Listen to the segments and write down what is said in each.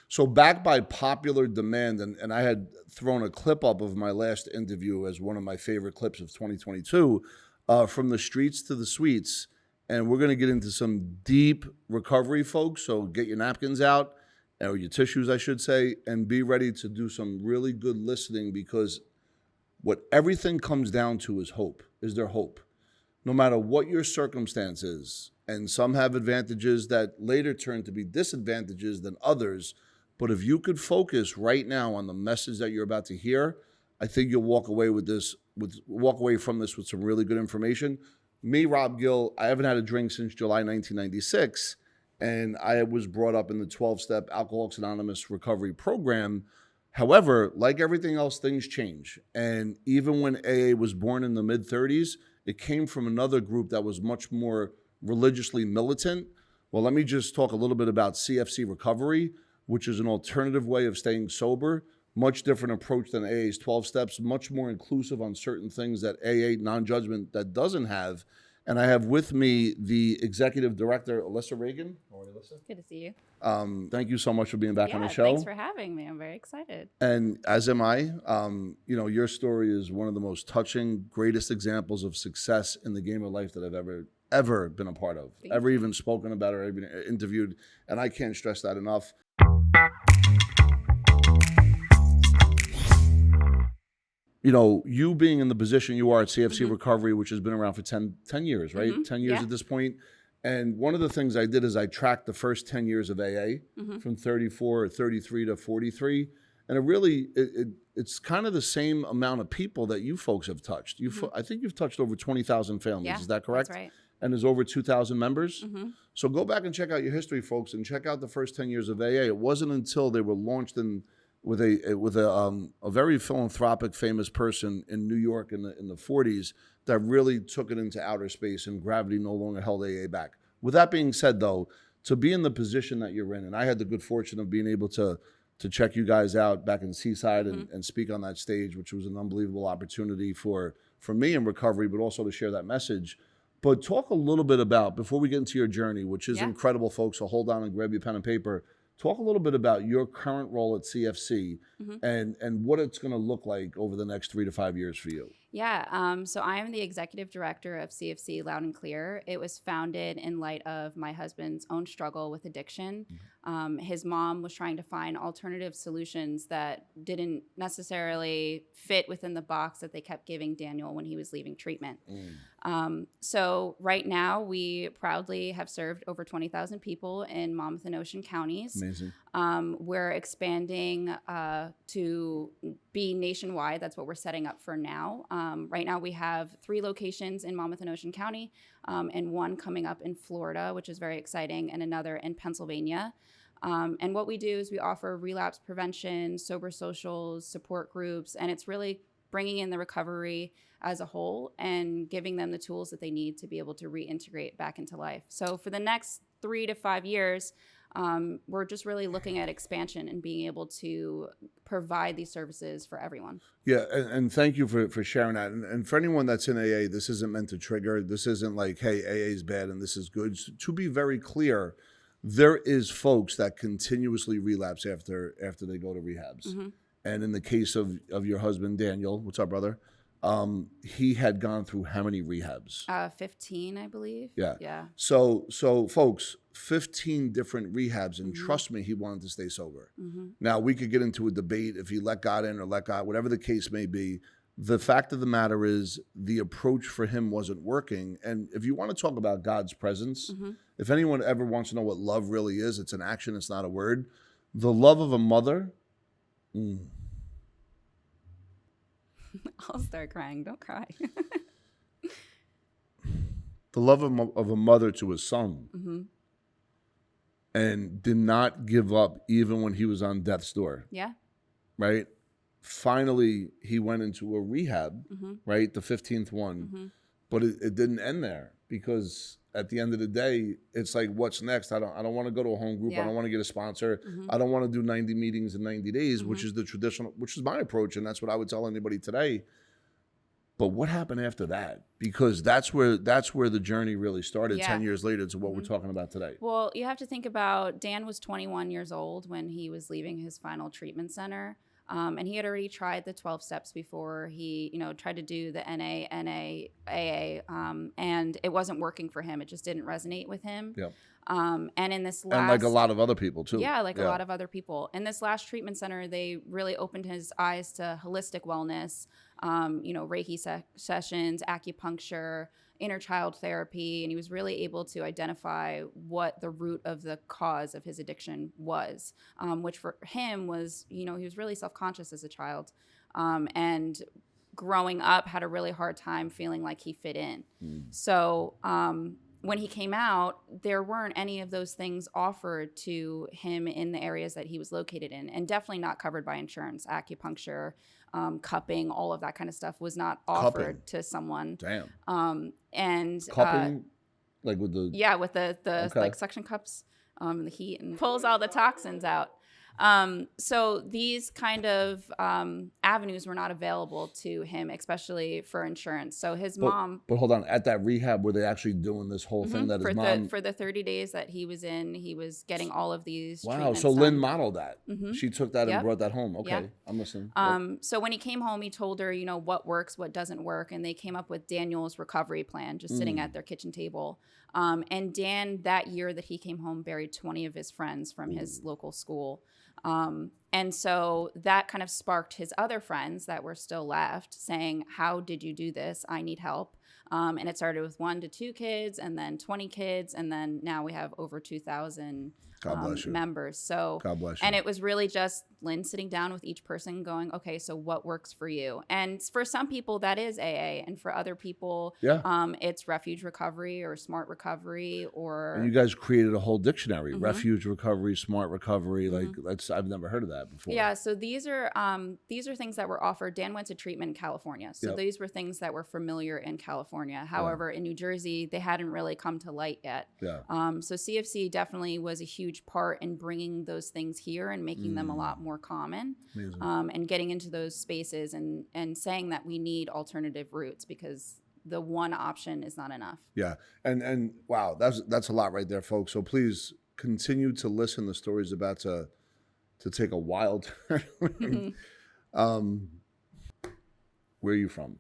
So backed by popular demand, and I had thrown a clip up of my last interview as one of my favorite clips of 2022, from the streets to the suites. And we're going to get into some deep recovery, folks. So get your napkins out, or your tissues, I should say, and be ready to do some really good listening, because what everything comes down to is hope. Is there hope? No matter what your circumstance is, and some have advantages that later turn to be disadvantages than others, but if you could focus right now on the message that you're about to hear, I think you'll walk away from this with some really good information. Me, Rob Gill, I haven't had a drink since July 1996, and I was brought up in the 12-step Alcoholics Anonymous recovery program. However, like everything else, things change. And even when AA was born in the mid-30s, it came from another group that was much more religiously militant. Well, let me just talk a little bit about CFC recovery, which is an alternative way of staying sober. Much different approach than AA's 12 steps, much more inclusive on certain things that AA non-judgment that doesn't have. And I have with me the executive director, Alyssa Regan. How are you, Alyssa? Good to see you. Thank you so much for being back on the show. Thanks for having me. I'm very excited. And as am I. Your story is one of the most touching, greatest examples of success in the game of life that I've ever been a part of, ever even spoken about or even interviewed. And I can't stress that enough. You being in the position you are at CFC Recovery, which has been around for 10 years, right? 10 years at this point. And one of the things I did is I tracked the first 10 years of AA from 34 or 33 to 43. And it's kind of the same amount of people that you folks have touched. I think you've touched over 20,000 families. Yeah, is that correct? That's right. And there's over 2,000 members. So go back and check out your history, folks, and check out the first 10 years of AA. It wasn't until they were launched with a very philanthropic, famous person in New York in the 40s that really took it into outer space, and gravity no longer held AA back. With that being said, though, to be in the position that you're in, and I had the good fortune of being able to check you guys out back in Seaside and speak on that stage, which was an unbelievable opportunity for me in recovery, but also to share that message. But talk a little bit about, before we get into your journey, which is incredible, folks, so hold on and grab your pen and paper. Talk a little bit about your current role at CFC and what it's going to look like over the next 3 to 5 years for you. Yeah, so I am the executive director of CFC Loud and Clear. It was founded in light of my husband's own struggle with addiction. His mom was trying to find alternative solutions that didn't necessarily fit within the box that they kept giving Daniel when he was leaving treatment. So right now, we proudly have served over 20,000 people in Monmouth and Ocean counties. Amazing. We're expanding to be nationwide. That's what we're setting up for now. Right now, we have 3 locations in Monmouth and Ocean County, and 1 coming up in Florida, which is very exciting, and another in Pennsylvania. And what we do is we offer relapse prevention, sober socials, support groups, and it's really bringing in the recovery as a whole and giving them the tools that they need to be able to reintegrate back into life. So for the next 3 to 5 years, we're just really looking at expansion and being able to provide these services for everyone. Yeah, and thank you for sharing that. And for anyone that's in AA, this isn't meant to trigger. This isn't like, hey, AA is bad and this is good. To be very clear, there is folks that continuously relapse after they go to rehabs. And in the case of your husband, Daniel, what's up, brother? He had gone through how many rehabs? 15, I believe. Yeah. So folks, 15 different rehabs, and trust me, he wanted to stay sober. Now, we could get into a debate if he let God in or let God, whatever the case may be. The fact of the matter is the approach for him wasn't working. And if you want to talk about God's presence, if anyone ever wants to know what love really is, it's an action, it's not a word. The love of a mother. I'll start crying. Don't cry. The love of a mother to his son, and did not give up even when he was on death's door. Yeah. Right? Finally, he went into a rehab, right? The 15th one. But it didn't end there, because at the end of the day, it's like, what's next? I don't want to go to a home group. I don't want to get a sponsor. I don't want to do 90 meetings in 90 days, which is the traditional, which is my approach. And that's what I would tell anybody today. But what happened after that? Because that's where the journey really started. Yeah. 10 years later to what we're talking about today. Well, you have to think about Dan was 21 years old when he was leaving his final treatment center. And he had already tried the 12 steps before. He, tried to do the AA, and it wasn't working for him. It just didn't resonate with him. Yep. And in this last... And like a lot of other people too. Yeah, like a lot of other people. In this last treatment center, they really opened his eyes to holistic wellness, Reiki sessions, acupuncture, inner child therapy, and he was really able to identify what the root of the cause of his addiction was, which for him was, he was really self-conscious as a child, and growing up had a really hard time feeling like he fit in. So when he came out, there weren't any of those things offered to him in the areas that he was located in, and definitely not covered by insurance. Acupuncture, cupping, all of that kind of stuff was not offered to someone. Damn. And Cupping, like with the... Yeah, with the Okay. like suction cups, the heat, and pulls all the toxins out. So these kind of avenues were not available to him, especially for insurance. So his mom... But hold on, at that rehab, were they actually doing this whole thing that his mom... For the 30 days that he was in, he was getting all of these Wow, treatments so done. Lynn modeled that. She took that and Yep. brought that home. Okay, Yep. I'm listening. So when he came home, he told her, what works, what doesn't work. And they came up with Daniel's recovery plan, just sitting at their kitchen table. And Dan, that year that he came home, buried 20 of his friends from his local school. And so that kind of sparked his other friends that were still left saying, how did you do this? I need help. And it started with 1 to 2 kids, and then 20 kids. And then now we have over 2,000 God bless you. members. So, God bless you. and it was really just Lynn sitting down with each person going, okay, so what works for you? And for some people that is AA, and for other people, it's refuge recovery or smart recovery, or... And you guys created a whole dictionary, refuge recovery, smart recovery. Like I've never heard of that before. Yeah. So these are things that were offered. Dan went to treatment in California. So these were things that were familiar in California. However, in New Jersey, they hadn't really come to light yet. Yeah. So CFC definitely was a huge part in bringing those things here and making them a lot more common. Amazing. And getting into those spaces and saying that we need alternative routes, because the one option is not enough. Yeah. And wow, that's a lot right there, folks. So please continue to listen. The story's about to take a wild turn. Where are you from?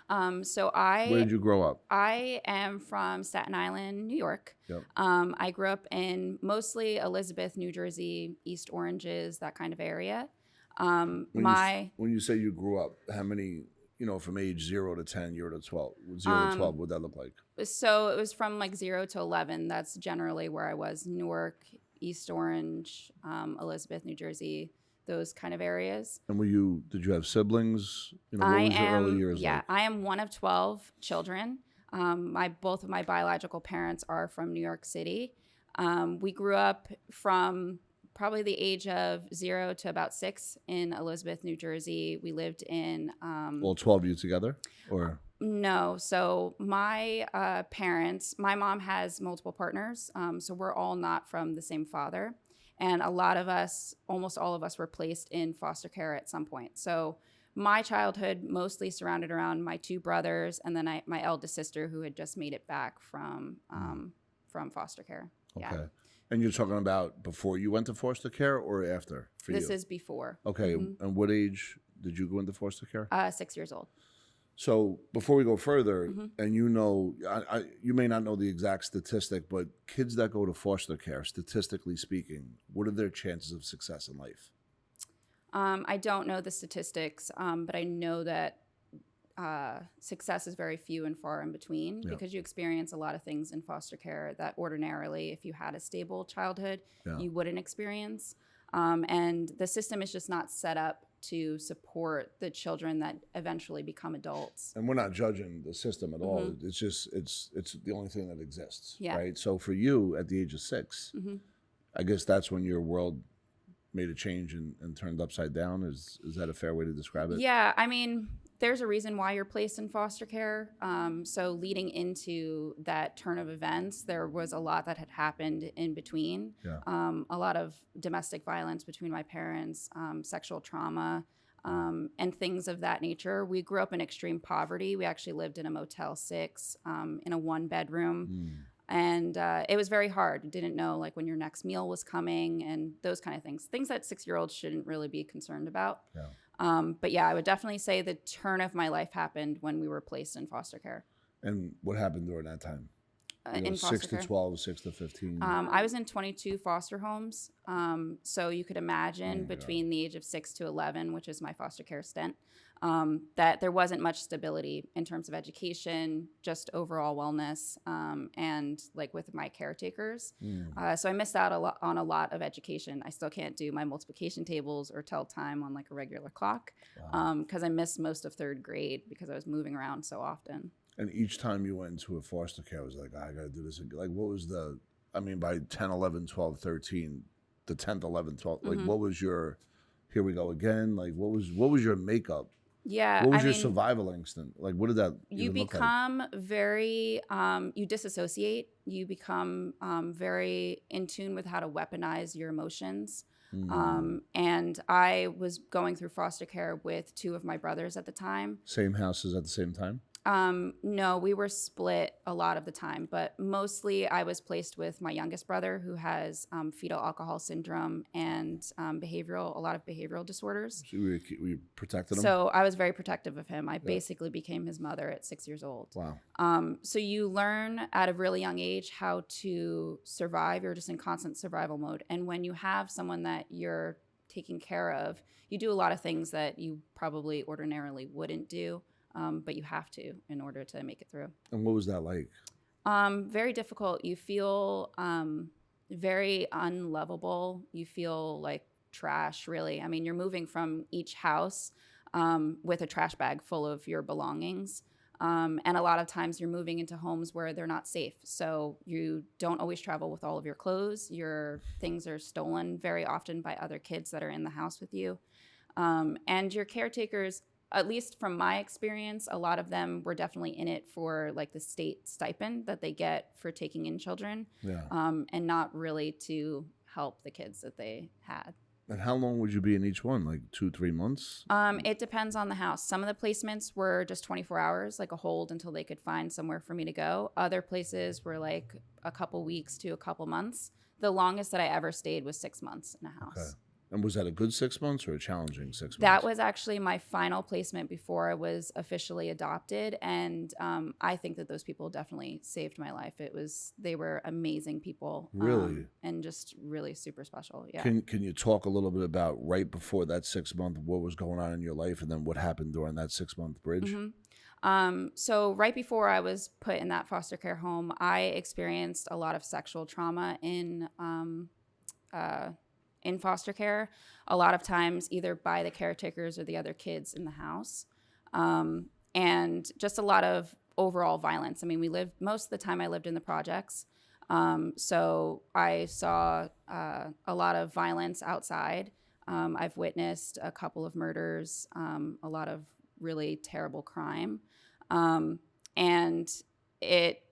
Where did you grow up? I am from Staten Island, New York. Yep. I grew up in mostly Elizabeth, New Jersey, East Oranges, that kind of area. When you say you grew up, how many, from age 0 to 10, 0 to 12, 0 to 12, what would that look like? So it was from like 0 to 11. That's generally where I was. Newark, East Orange, Elizabeth, New Jersey, those kind of areas. And did you have siblings? What was your early years like? I am one of 12 children. Both of my biological parents are from New York City. We grew up from probably the age of 0 to about 6 in Elizabeth, New Jersey. We lived in... All 12 of you together? Or... No. So my parents, my mom has multiple partners. So we're all not from the same father. And a lot of us, almost all of us, were placed in foster care at some point. So my childhood mostly surrounded around my 2 brothers and then my eldest sister, who had just made it back from foster care. Okay. Yeah. And you're talking about before you went to foster care or after for you? This is before. Okay. And what age did you go into foster care? 6 years old. So before we go further, and you may not know the exact statistic, but kids that go to foster care, statistically speaking, what are their chances of success in life? I don't know the statistics, but I know that success is very few and far in between, because you experience a lot of things in foster care that ordinarily, if you had a stable childhood, you wouldn't experience. And the system is just not set up to support the children that eventually become adults. And we're not judging the system at all. It's just, it's the only thing that exists, Yeah. right? So for you at the age of 6, I guess that's when your world made a change and turned upside down. Is that a fair way to describe it? Yeah, I mean, there's a reason why you're placed in foster care. So leading into that turn of events, there was a lot that had happened in between. Yeah. A lot of domestic violence between my parents, sexual trauma, and things of that nature. We grew up in extreme poverty. We actually lived in a Motel 6 in a 1-bedroom. And it was very hard. You didn't know like when your next meal was coming and those kind of things. Things that 6-year-olds shouldn't really be concerned about. Yeah. But yeah, I would definitely say the turn of my life happened when we were placed in foster care. And what happened during that time? In 6 foster to care. 12, 6 to 15. I was in 22 foster homes. So you could imagine between the age of 6 to 11, which is my foster care stint, that there wasn't much stability in terms of education, just overall wellness, and like with my caretakers. So I missed out on a lot of education. I still can't do my multiplication tables or tell time on like a regular clock because I missed most of 3rd grade because I was moving around so often. And each time you went into a foster care, I was like, I got to do this again. Like, what was by 10, 11, 12, 13, the 10th, 11th, 12th, like, what was your, here we go again? Like, what was your makeup? Yeah. What was your survival instinct? Like, what did that You become very, you disassociate. You become very in tune with how to weaponize your emotions. And I was going through foster care with 2 of my brothers at the time. Same houses at the same time? No, we were split a lot of the time, but mostly I was placed with my youngest brother who has fetal alcohol syndrome and a lot of behavioral disorders. So we protected him? So I was very protective of him. I basically became his mother at 6 years old. Wow. So you learn at a really young age how to survive. You're just in constant survival mode. And when you have someone that you're taking care of, you do a lot of things that you probably ordinarily wouldn't do. But you have to in order to make it through. And what was that like? Very difficult. You feel very unlovable. You feel like trash, really. I mean, you're moving from each house with a trash bag full of your belongings. And a lot of times you're moving into homes where they're not safe. So you don't always travel with all of your clothes. Your things are stolen very often by other kids that are in the house with you. And your caretakers, at least from my experience, a lot of them were definitely in it for like the state stipend that they get for taking in children, and not really to help the kids that they had. And how long would you be in each one? Like 2-3 months? It depends on the house. Some of the placements were just 24 hours, like a hold until they could find somewhere for me to go. Other places were like a couple weeks to a couple months. The longest that I ever stayed was 6 months in a house. Okay. And was that a good 6 months or a challenging 6 months? That was actually my final placement before I was officially adopted. And I think that those people definitely saved my life. They were amazing people. Really? And just really super special. Yeah. Can you talk a little bit about right before that 6 month, what was going on in your life and then what happened during that 6 month bridge? So right before I was put in that foster care home, I experienced a lot of sexual trauma in foster care, a lot of times either by the caretakers or the other kids in the house, and just a lot of overall violence. I mean, most of the time I lived in the projects, so I saw a lot of violence outside. I've witnessed a couple of murders, a lot of really terrible crime, and it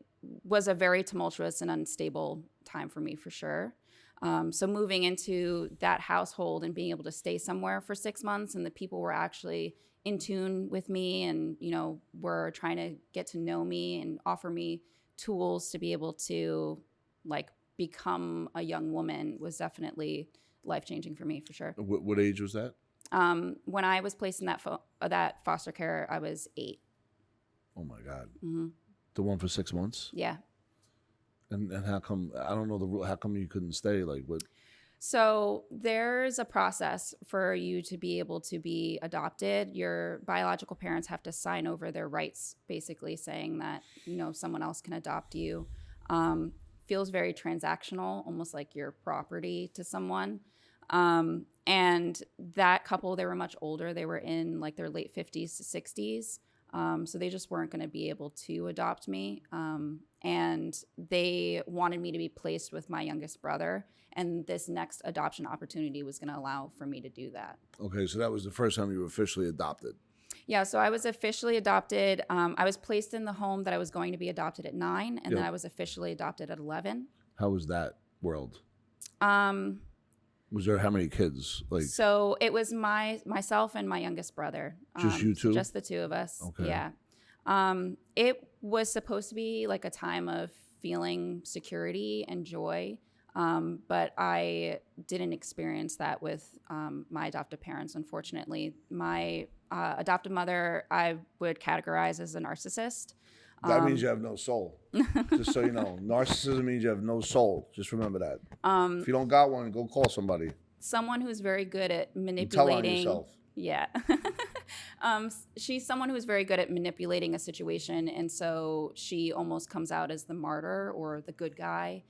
was a very tumultuous and unstable time for me for sure. So moving into that household and being able to stay somewhere for 6 months, and the people were actually in tune with me and, were trying to get to know me and offer me tools to be able to like become a young woman was definitely life-changing for me for sure. What age was that? When I was placed in that foster care, I was 8. Oh my God. Mm-hmm. The one for 6 months? Yeah. And how come, I don't know the rule, how come you couldn't stay? Like what? So there's a process for you to be able to be adopted. Your biological parents have to sign over their rights, basically saying that, someone else can adopt you. Feels very transactional, almost like your property to someone. And that couple, they were much older. They were in like their late 50s to 60s. So they just weren't going to be able to adopt me. And they wanted me to be placed with my youngest brother. And this next adoption opportunity was going to allow for me to do that. Okay, so that was the first time you were officially adopted. Yeah, so I was officially adopted. I was placed in the home that I was going to be adopted at 9, and then I was officially adopted at 11. How was that world? Was there how many kids? Like So it was myself and my youngest brother. just you two? Just the two of us. Okay. Yeah. It was supposed to be like a time of feeling security and joy. But I didn't experience that with my adoptive parents, unfortunately. My adoptive mother, I would categorize as a narcissist. That means you have no soul. Just so you know. Narcissism means you have no soul. Just remember that. If you don't got one, go call somebody. Someone who's very good at And manipulating. tell on yourself. Yeah. She's someone who's very good at manipulating a situation. And so she almost comes out as the martyr or the good guy.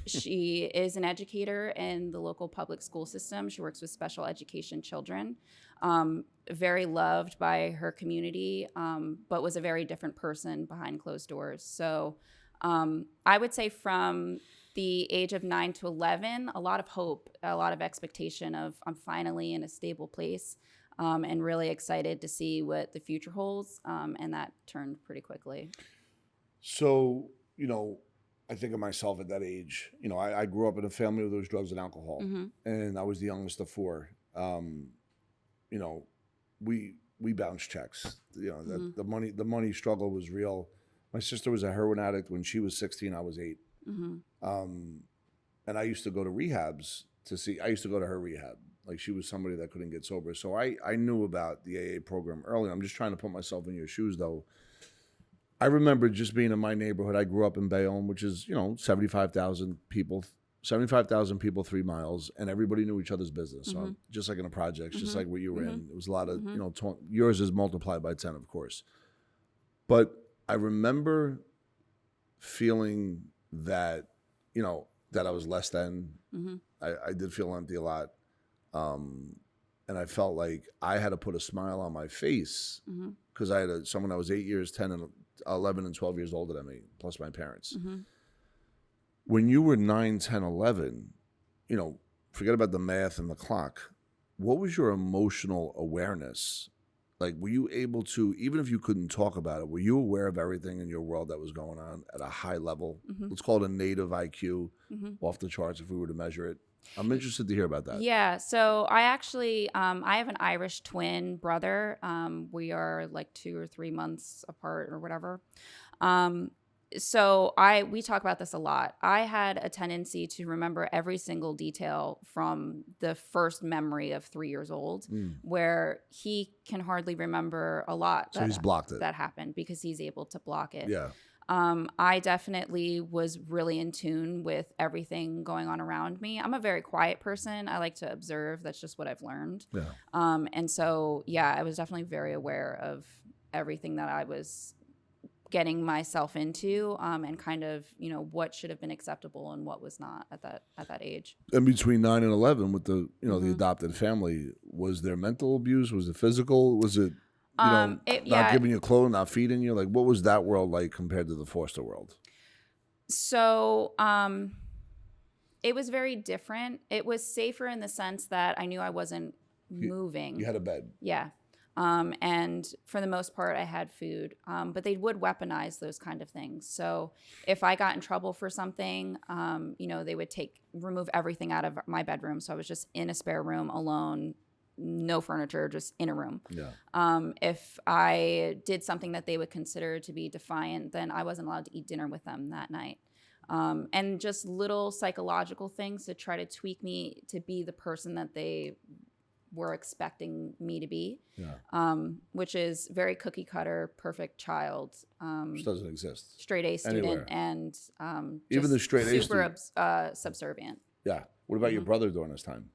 She is an educator in the local public school system. She works with special education children. Very loved by her community, but was a very different person behind closed doors. So I would say from the age of 9 to 11, a lot of hope, a lot of expectation of I'm finally in a stable place, and really excited to see what the future holds. And that turned pretty quickly. So, I think of myself at that age. I grew up in a family where there was drugs and alcohol, and I was the youngest of four. We bounced checks. The money struggle was real. My sister was a heroin addict when she was 16. I was 8. And I used to go to rehabs I used to go to her rehab. Like she was somebody that couldn't get sober. So I knew about the AA program early. I'm just trying to put myself in your shoes though. I remember just being in my neighborhood. I grew up in Bayonne, which is, 75,000 people, 3 miles, and everybody knew each other's business. So just like in a project, just like what you were in, it was a lot of, yours is multiplied by 10, of course. But I remember feeling that, that I was less than. I did feel empty a lot. And I felt like I had to put a smile on my face because I had someone that was 8 years, 10 and 11 and 12 years older than me, plus my parents. When you were 9, 10, 11, forget about the math and the clock. What was your emotional awareness? Like, were you able to, even if you couldn't talk about it, were you aware of everything in your world that was going on at a high level? Let's call it a native IQ, off the charts if we were to measure it. I'm interested to hear about that. Yeah. So I actually, I have an Irish twin brother. We are like 2 or 3 months apart or whatever. So we talk about this a lot. I had a tendency to remember every single detail from the first memory of 3 years old, where he can hardly remember a lot. So he's blocked it. That happened because he's able to block it. Yeah. I definitely was really in tune with everything going on around me. I'm a very quiet person. I like to observe. That's just what I've learned. Yeah. And so, yeah, I was definitely very aware of everything that I was getting myself into, and kind of, what should have been acceptable and what was not at that age. And between 9 and 11 with the, the adopted family, was there mental abuse? Was it physical? Was it, not giving you clothes, not feeding you? Like, what was that world like compared to the foster world? So, it was very different. It was safer in the sense that I knew I wasn't moving. You had a bed. Yeah. And for the most part, I had food, but they would weaponize those kind of things. So if I got in trouble for something, they would remove everything out of my bedroom. So I was just in a spare room alone, no furniture, just in a room. Yeah. If I did something that they would consider to be defiant, then I wasn't allowed to eat dinner with them that night. And just little psychological things to try to tweak me to be the person that they were expecting me to be, which is very cookie cutter, perfect child. Which doesn't exist. Straight A student anywhere. And even the straight A student. Subservient. Yeah. What about your brother during this time?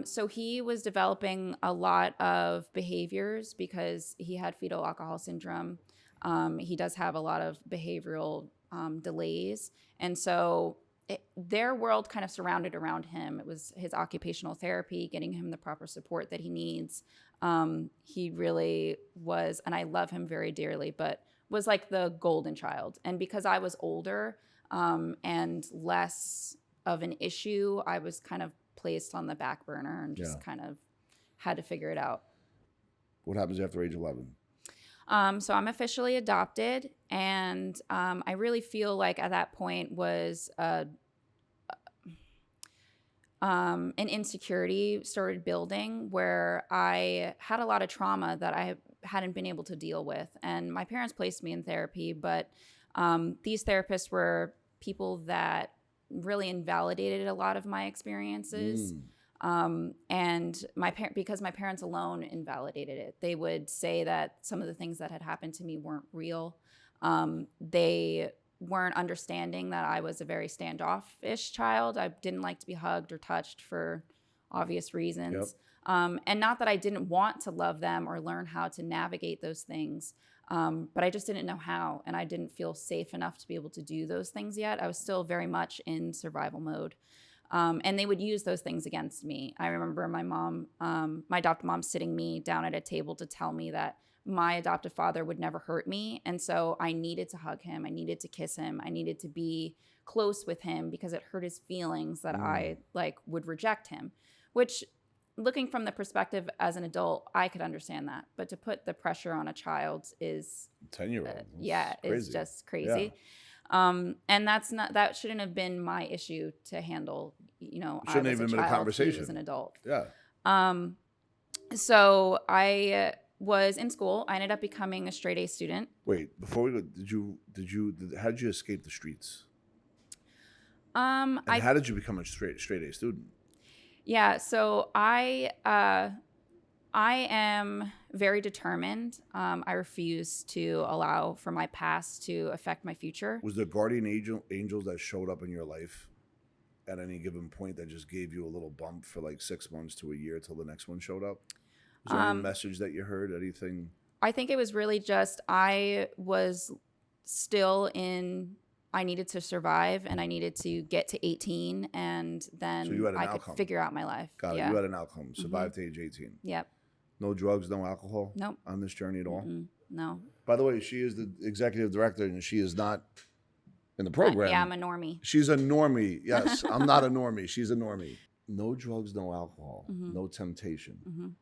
So he was developing a lot of behaviors because he had fetal alcohol syndrome. He does have a lot of behavioral delays. And so their world kind of surrounded around him. It was his occupational therapy, getting him the proper support that he needs. He really was, and I love him very dearly, but was like the golden child. And because I was older and less of an issue, I was kind of placed on the back burner and just kind of had to figure it out. What happens after age 11? So I'm officially adopted, and I really feel like at that point was an insecurity started building where I had a lot of trauma that I hadn't been able to deal with. And my parents placed me in therapy, but these therapists were people that really invalidated a lot of my experiences. And because my parents alone invalidated it, they would say that some of the things that had happened to me weren't real. They weren't understanding that I was a very standoffish child. I didn't like to be hugged or touched for obvious reasons. And not that I didn't want to love them or learn how to navigate those things, but I just didn't know how, and I didn't feel safe enough to be able to do those things yet. I was still very much in survival mode. And they would use those things against me. I remember my adopted mom sitting me down at a table to tell me that my adoptive father would never hurt me. And so I needed to hug him. I needed to kiss him. I needed to be close with him because it hurt his feelings that I would reject him, which, looking from the perspective as an adult, I could understand that. But to put the pressure on a child is 10-year-old. It's just crazy. And that shouldn't have been my issue to handle. I was a child, he was an adult. So I was in school. I ended up becoming a straight A student. Wait, before we go, how did you escape the streets? How did you become a straight A student? Yeah, so I am very determined. I refuse to allow for my past to affect my future. Was there guardian angels that showed up in your life at any given point that just gave you a little bump for like 6 months to a year till the next one showed up? Was there any message that you heard? Anything? I think it was really just I was still in. I needed to survive, and I needed to get to 18, and then I could figure out my life. Got it. You had an outcome. Survived to age 18. Yep. No drugs, no alcohol? Nope. On this journey at all? No. By the way, she is the executive director, and she is not in the program. Yeah, I'm a normie. She's a normie. Yes, I'm not a normie. She's a normie. No drugs, no alcohol, no temptation,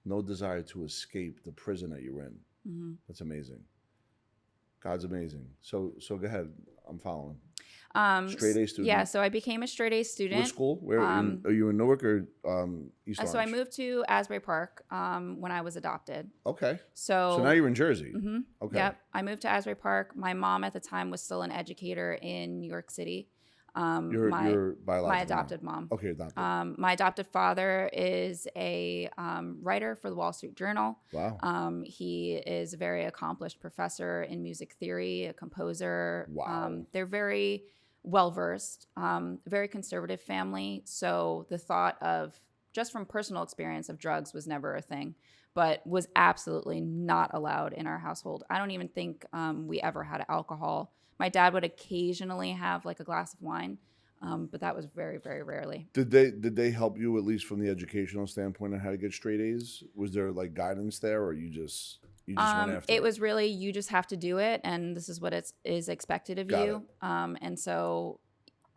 no desire to escape the prison that you're in. That's amazing. God's amazing. So go ahead. I'm following. Straight A student. Yeah, so I became a straight A student. What school? Where are you in Newark or East Orange? So I moved to Asbury Park when I was adopted. Okay. So now you're in Jersey. Okay. Yep. I moved to Asbury Park. My mom at the time was still an educator in New York City. Your biological my adopted mom. Okay, adopted. My adopted father is a writer for the Wall Street Journal. Wow. He is a very accomplished professor in music theory, a composer. Wow. They're very well-versed, very conservative family. So the thought of, just from personal experience, of drugs was never a thing, but was absolutely not allowed in our household. I don't even think we ever had alcohol. My dad would occasionally have like a glass of wine, but that was very, very rarely. Did they help you, at least from the educational standpoint, on how to get straight A's? Was there like guidance there, or you just went after it? It was really, you just have to do it, and this is what is expected of you. And so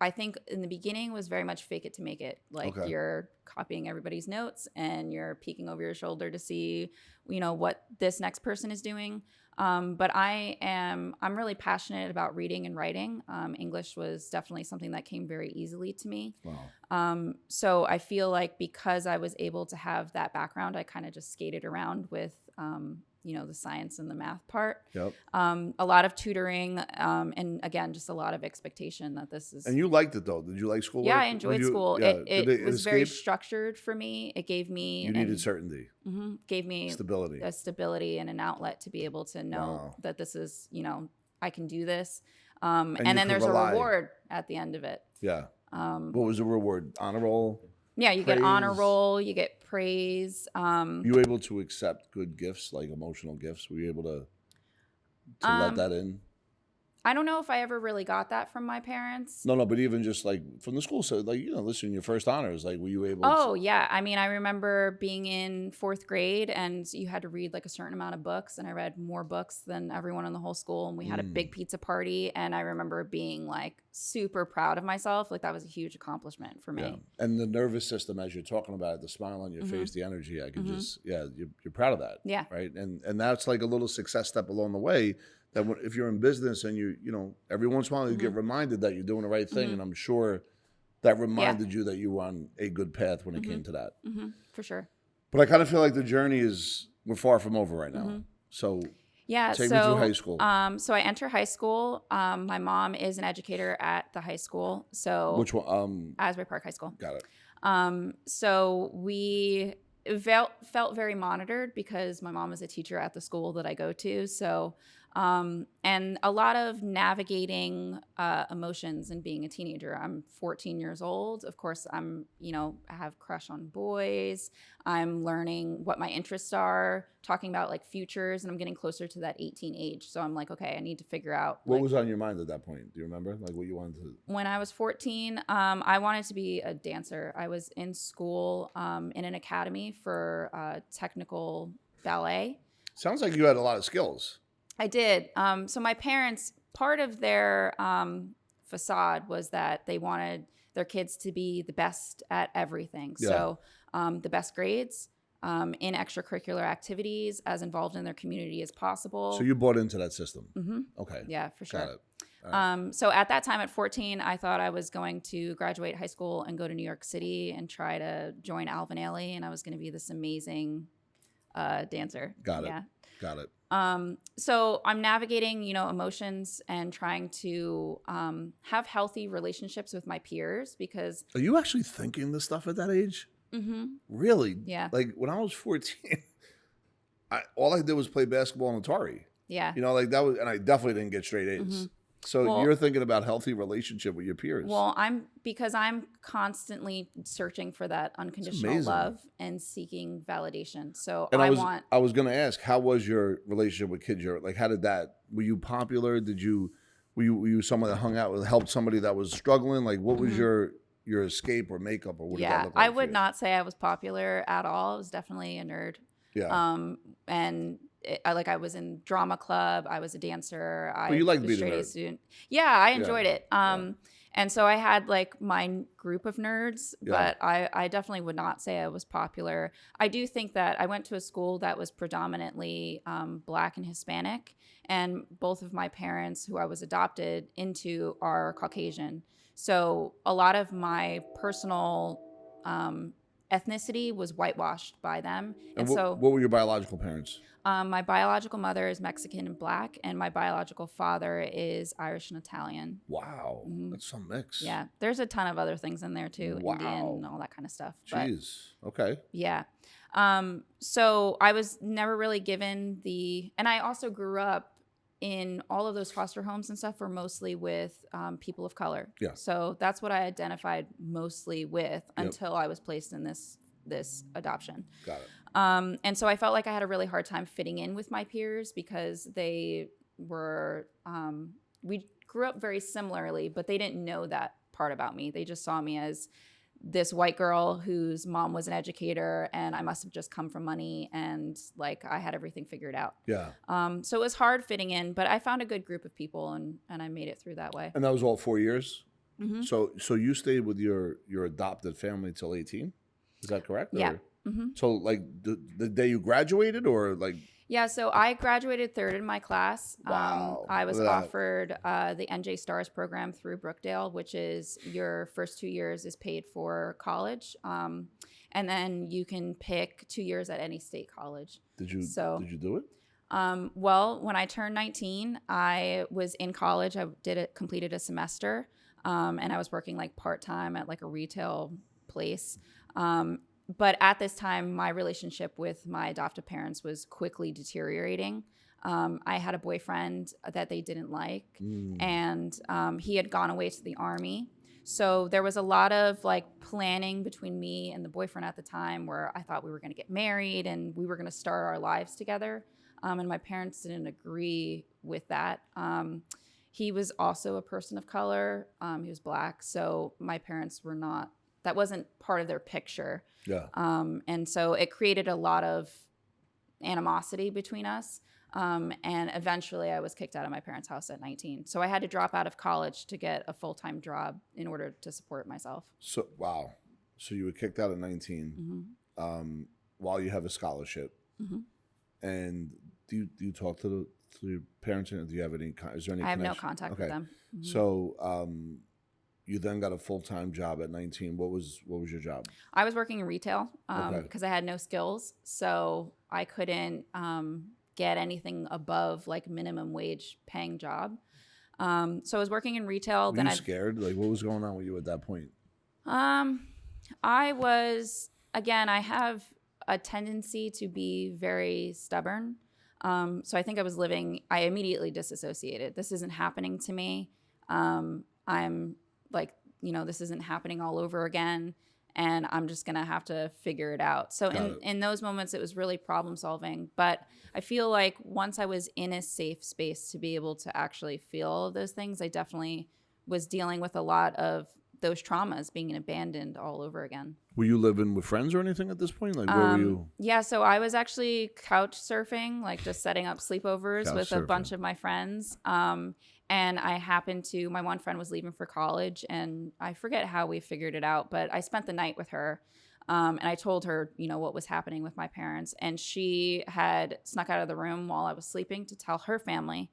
I think in the beginning was very much fake it to make it. Like you're copying everybody's notes and you're peeking over your shoulder to see, what this next person is doing. But I'm really passionate about reading and writing. English was definitely something that came very easily to me. Wow. So I feel like because I was able to have that background, I kind of just skated around with, the science and the math part. Yep. A lot of tutoring, and again, just a lot of expectation that this is. And you liked it though? Did you like school? Yeah, I enjoyed school. Yeah. It was very structured for me. It gave me. You needed certainty. Gave me stability. A stability and an outlet to be able to know that this is, I can do this. And then there's a reward at the end of it. Yeah. What was the reward? Honor roll? Yeah, you get honor roll, you get praise. You were able to accept good gifts, like emotional gifts? Were you able to let that in? I don't know if I ever really got that from my parents. No, but even just like from the school, so like, listen, your first honors, like, were you able to? Yeah. I mean, I remember being in 4th grade and you had to read like a certain amount of books, and I read more books than everyone in the whole school, and we had a big pizza party, and I remember being like super proud of myself. Like that was a huge accomplishment for me. Yeah. And the nervous system, as you're talking about it, the smile on your face, the energy, I could you're proud of that. Yeah. Right. And that's like a little success step along the way. That if you're in business and you every once in a while you get reminded that you're doing the right thing, and I'm sure that reminded you that you were on a good path when it came to that. For sure. But I kind of feel like the journey we're far from over right now. So Yeah. take me through high school. So I enter high school. My mom is an educator at the high school. So Which one? Asbury Park High School. Got it. So we felt very monitored because my mom is a teacher at the school that I go to. So, and a lot of navigating emotions and being a teenager. I'm 14 years old. Of course, I have crush on boys. I'm learning what my interests are, talking about like futures, and I'm getting closer to that 18 age. So I'm like, okay, I need to figure out. What was on your mind at that point? Do you remember? Like what you wanted to? When I was 14, I wanted to be a dancer. I was in school in an academy for technical ballet. Sounds like you had a lot of skills. I did. So my parents, part of their facade was that they wanted their kids to be the best at everything. Yeah. So the best grades, in extracurricular activities, as involved in their community as possible. So you bought into that system. Okay. Yeah, for sure. Got it. Right. So at that time at 14, I thought I was going to graduate high school and go to New York City and try to join Alvin Ailey, and I was going to be this amazing dancer. Got it. Yeah. Got it. So I'm navigating, emotions and trying to have healthy relationships with my peers because. Are you actually thinking this stuff at that age? Mm-hmm. Really? Yeah. Like when I was 14, all I did was play basketball and Atari. Yeah. Like that was, and I definitely didn't get straight A's. Mm-hmm. So you're thinking about healthy relationship with your peers. Well, I'm constantly searching for that unconditional love and seeking validation. So and I was going to ask, how was your relationship with kids? How did that? Were you popular? Were you someone that hung out with, helped somebody that was struggling? Like, what was your escape or makeup or what did that look like? I would not say I was popular at all. I was definitely a nerd. Yeah. And I was in drama club. I was a dancer. But you liked being a straight A nerd. student. Yeah, I enjoyed it. And so I had like my group of nerds, but I definitely would not say I was popular. I do think that I went to a school that was predominantly Black and Hispanic, and both of my parents, who I was adopted into, are Caucasian. So a lot of my personal ethnicity was whitewashed by them. And what were your biological parents? My biological mother is Mexican and Black, and my biological father is Irish and Italian. Wow. Mm-hmm. That's some mix. Yeah. There's a ton of other things in there too. Wow. Indian and all that kind of stuff. Jeez. Okay. Yeah. So I was never really given and I also grew up in all of those foster homes and stuff were mostly with people of color. Yeah. So that's what I identified mostly with until I was placed in this adoption. Got it. And so I felt like I had a really hard time fitting in with my peers because they were, we grew up very similarly, but they didn't know that part about me. They just saw me as this white girl whose mom was an educator, and I must have just come from money, and like I had everything figured out. Yeah. So it was hard fitting in, but I found a good group of people, and I made it through that way. And that was all 4 years? Mm-hmm. So you stayed with your adopted family till 18? Is that correct? Yeah. Mm-hmm. So like the day you graduated, or like? Yeah, so I graduated third in my class. Wow. I was offered the NJ STARS program through Brookdale, which is your first 2 years is paid for college. And then you can pick 2 years at any state college. Did you do it? Well, when I turned 19, I was in college. I completed a semester, and I was working like part-time at like a retail place. But at this time, my relationship with my adoptive parents was quickly deteriorating. I had a boyfriend that they didn't like, and he had gone away to the Army. So there was a lot of like planning between me and the boyfriend at the time where I thought we were going to get married and we were going to start our lives together. And my parents didn't agree with that. He was also a person of color. He was Black. So my parents were not, that wasn't part of their picture. Yeah. And so it created a lot of animosity between us. And eventually I was kicked out of my parents' house at 19. So I had to drop out of college to get a full-time job in order to support myself. So, wow. So you were kicked out at 19 while you have a scholarship. Mm-hmm. And do you talk to your parents? Do you have any, is there any I have connection? no contact with them. Mm-hmm. So You then got a full-time job at 19. What was your job? I was working in retail Okay. because I had no skills, so I couldn't get anything above like minimum wage paying job. So I was working in retail. Were Then you scared? Like, what was going on with you at that point? I was, again, I have a tendency to be very stubborn. So I think I immediately disassociated. This isn't happening to me. I'm like, this isn't happening all over again. And I'm just going to have to figure it out. So in those moments, it was really problem solving. But I feel like once I was in a safe space to be able to actually feel all of those things, I definitely was dealing with a lot of those traumas, being abandoned all over again. Were you living with friends or anything at this point? Like, where were you? Yeah, so I was actually couch surfing, like just setting up sleepovers Couch with a surfing. bunch of my friends. And I happened to, my one friend was leaving for college, and I forget how we figured it out, but I spent the night with her. And I told her, what was happening with my parents. And she had snuck out of the room while I was sleeping to tell her family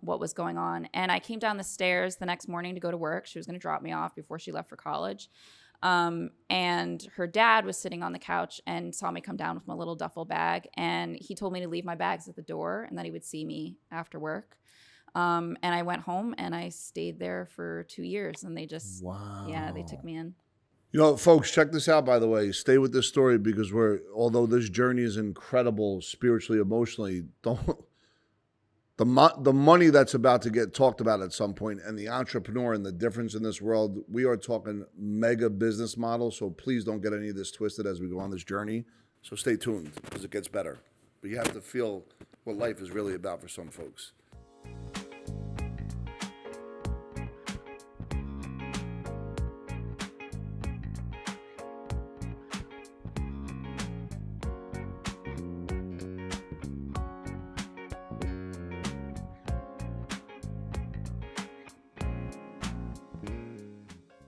what was going on. And I came down the stairs the next morning to go to work. She was going to drop me off before she left for college. And her dad was sitting on the couch and saw me come down with my little duffel bag. And he told me to leave my bags at the door and that he would see me after work. And I went home and I stayed there for 2 years, and they just, they took me in. Folks, check this out, by the way. Stay with this story because although this journey is incredible spiritually, emotionally, the money that's about to get talked about at some point and the entrepreneur and the difference in this world, we are talking mega business model. So please don't get any of this twisted as we go on this journey. So stay tuned because it gets better. But you have to feel what life is really about for some folks.